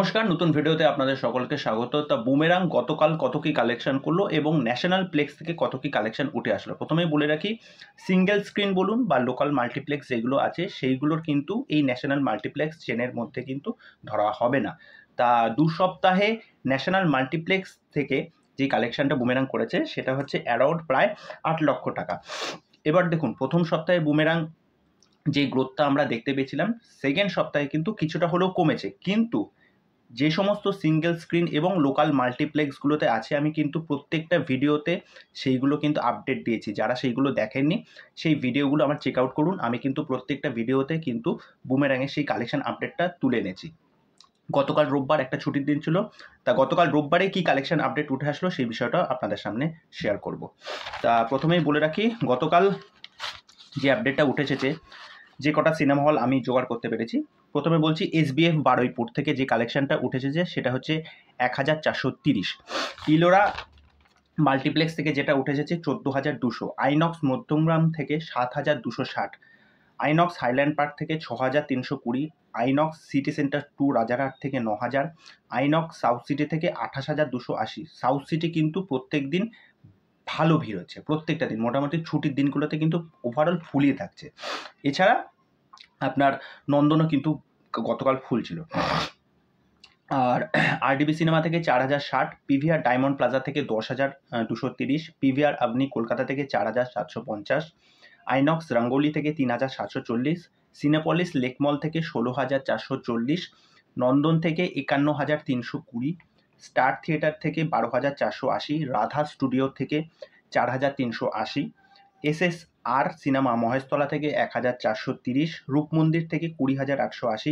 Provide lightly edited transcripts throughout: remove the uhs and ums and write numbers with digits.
নমস্কার, নতুন ভিডিওতে আপনাদের সকলকে স্বাগত। তা বুমেরাং গতকাল কত কি কালেকশন করলো এবং ন্যাশনাল প্লেক্স থেকে কত কি কালেকশন উঠে আসলো। প্রথমেই বলে রাখি, সিঙ্গেল স্ক্রিন বলুন বা লোকাল মাল্টিপ্লেক্স যেগুলো আছে সেইগুলোর কিন্তু এই ন্যাশনাল মাল্টিপ্লেক্স চেনের মধ্যে কিন্তু ধরা হবে না। তা 2 সপ্তাহে ন্যাশনাল মাল্টিপ্লেক্স থেকে যে কালেকশনটা বুমেরাং করেছে সেটা হচ্ছে অ্যারাউন্ড প্রায় 8 লক্ষ টাকা। এবার দেখুন, প্রথম সপ্তাহে বুমেরাং যে গ্রোথটা আমরা দেখতে পেয়েছিলাম, সেকেন্ড সপ্তাহে কিন্তু কিছুটা হলেও কমেছে। কিন্তু যে সমস্ত সিঙ্গেল স্ক্রিন এবং লোকাল মাল্টিপ্লেক্সগুলোতে আছে, আমি কিন্তু প্রত্যেকটা ভিডিওতে সেইগুলো কিন্তু আপডেট দিয়েছি। যারা সেইগুলো দেখেননি সেই ভিডিওগুলো আমার চেক আউট করুন। আমি কিন্তু প্রত্যেকটা ভিডিওতে কিন্তু বুমেরাঙের সেই কালেকশন আপডেটটা তুলে এনেছি। গতকাল রোববার একটা ছুটির দিন ছিল, তা গতকাল রোববারে কি কালেকশন আপডেট উঠে আসলো সেই বিষয়টা আপনাদের সামনে শেয়ার করব। তা প্রথমেই বলে রাখি, গতকাল যে আপডেটটা উঠেছে, যে কটা সিনেমা হল আমি জোগাড় করতে পেরেছি, প্রথমে বলছি SBF বারুইপুর থেকে যে কালেকশনটা উঠেছে সেটা হচ্ছে 1430। ইলোরা মাল্টিপ্লেক্স থেকে যেটা উঠে এসেছে 14,200। আইনক্স মধ্যমগ্রাম থেকে 7,260। আইনক্স হাইল্যান্ড পার্ক থেকে 6,320। আইনক্স সিটি সেন্টার 2 রাজারহাট থেকে 9,000। আইনক্স সাউথ সিটি থেকে 28,280। সাউথ সিটি কিন্তু প্রত্যেক দিন ভালো ভিড় হচ্ছে, প্রত্যেকটা দিন মোটামুটি ছুটির দিনগুলোতে কিন্তু ওভারঅল ফুলই থাকছে। এছাড়া আপনার নন্দনও কিন্তু গতকাল ফুল ছিল। আর RDB সিনেমা থেকে 4,060। পিভিআর ডায়মন্ড প্লাজা থেকে 10,230। পিভিআর আবনি কলকাতা থেকে 4,750। আইনক্স রঙ্গোলি থেকে 3,740। সিনেপলিস লেকমল থেকে 16,440। নন্দন থেকে 51,320। স্টার থিয়েটার থেকে 12,480। রাধা স্টুডিও থেকে 4,380। SSR সিনেমা মহেশতলা থেকে 1,430। রূপমন্দির থেকে 20,880।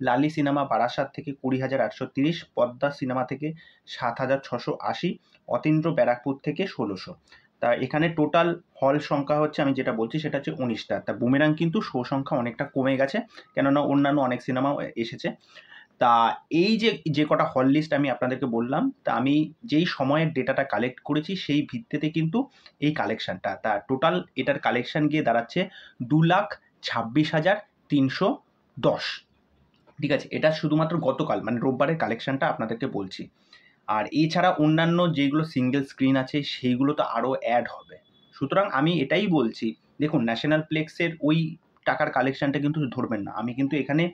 লালি সিনেমা বারাসাত থেকে 20,830। পদ্মা সিনেমা থেকে 7,680। অতীন্দ্র ব্যারাকপুর থেকে 1,600। তা এখানে টোটাল হল সংখ্যা হচ্ছে, আমি যেটা বলছি সেটা হচ্ছে 19টা। তা বুমেরাং কিন্তু শো সংখ্যা অনেকটা কমে গেছে, কেননা অন্যান্য অনেক সিনেমাও এসেছে। তা এই যে কটা হল লিস্ট আমি আপনাদেরকে বললাম, তা আমি যেই সময়ের ডেটাটা কালেক্ট করেছি সেই ভিত্তিতে কিন্তু এই কালেকশানটা, তা টোটাল এটার কালেকশান গিয়ে দাঁড়াচ্ছে 2,26,310। ঠিক আছে, এটা শুধুমাত্র গতকাল মানে রোববারের কালেকশানটা আপনাদেরকে বলছি। আর এছাড়া অন্যান্য যেগুলো সিঙ্গেল স্ক্রিন আছে সেইগুলো তো আরও অ্যাড হবে। সুতরাং আমি এটাই বলছি, দেখুন ন্যাশনাল প্লেক্সের ওই টাকার কালেকশানটা কিন্তু ধরবেন না। আমি কিন্তু এখানে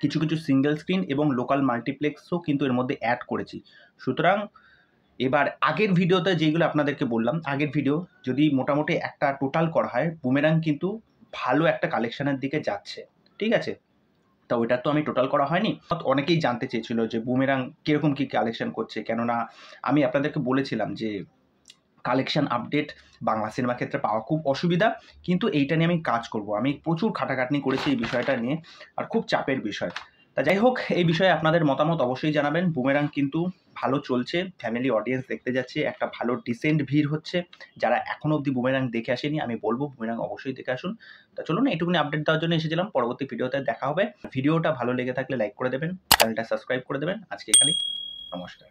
কিছু কিছু সিঙ্গেল স্ক্রিন এবং লোকাল মাল্টিপ্লেক্সও কিন্তু এর মধ্যে অ্যাড করেছি। সুতরাং এবার আগের ভিডিওতে যেগুলো আপনাদেরকে বললাম, আগের ভিডিও যদি মোটামুটি একটা টোটাল করা হয়, বুমেরাং কিন্তু ভালো একটা কালেকশানের দিকে যাচ্ছে। ঠিক আছে, তা ওইটা তো আমি টোটাল করা হয়নি। অনেকেই জানতে চেয়েছিল যে বুমেরাং কীরকম কী কালেকশন করছে, কেননা আমি আপনাদেরকে বলেছিলাম যে কালেকশন আপডেট বাংলা সিনেমার ক্ষেত্রে পাওয়া খুব অসুবিধা, কিন্তু এইটা নিয়ে আমি কাজ করব। আমি প্রচুর খাটাখাটনি করেছি এই বিষয়টা নিয়ে, আর খুব চাপের বিষয়। তা যাই হোক, এই বিষয়ে আপনাদের মতামত অবশ্যই জানাবেন। বুমেরাং কিন্তু ভালো চলছে, ফ্যামিলি অডিয়েন্স দেখতে যাচ্ছে, একটা ভালো ডিসেন্ট ভিড় হচ্ছে। যারা এখনও অবধি বুমেরাং দেখে আসেনি, আমি বলবো বুমেরাং অবশ্যই দেখে আসুন। তা চলুন, এইটুকুনি আপডেট দেওয়ার জন্য এসেছিলাম। পরবর্তী ভিডিওতে দেখা হবে। ভিডিওটা ভালো লেগে থাকলে লাইক করে দেবেন, চ্যানেলটা সাবস্ক্রাইব করে দেবেন। আজকে এখানেই, নমস্কার।